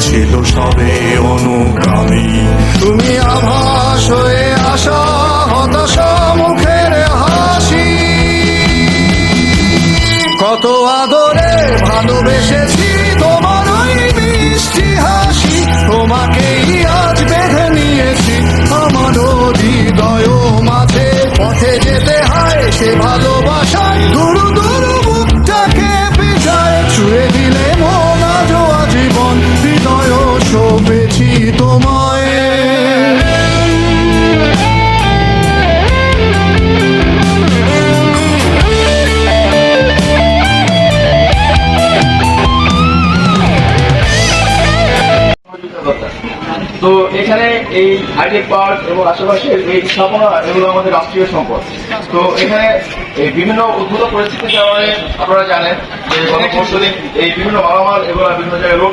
ছিল সবে অনুগামী। তুমি আভাস হয়ে আসা হতাশা মুখের হাসি, কত আদরে ভালোবেসেছি তোমার ওই মিষ্টি হাসি। তোমাকেই আজ বেঁধে নিয়েছি আমার হৃদয় মাঝে, পথে যেতে হয় সে ভালোবাসায় দুরু দুরু বুকটাকে পিছায়। ছুঁয়ে দিলে মন আজও আজীবন হৃদয় শোভেছি তোমায়। তো এখানে এই হাইটেক পার্ক এবং আশেপাশের এই স্থাপনা এগুলো আমাদের রাষ্ট্রীয় সম্পদ। তো এখানে এই বিভিন্ন উদ্ভূত পরিস্থিতির কারণে আপনারা জানেন যে গত পরশুদিন এই বিভিন্ন মালামাল এগুলো বিভিন্ন জায়গায় লোড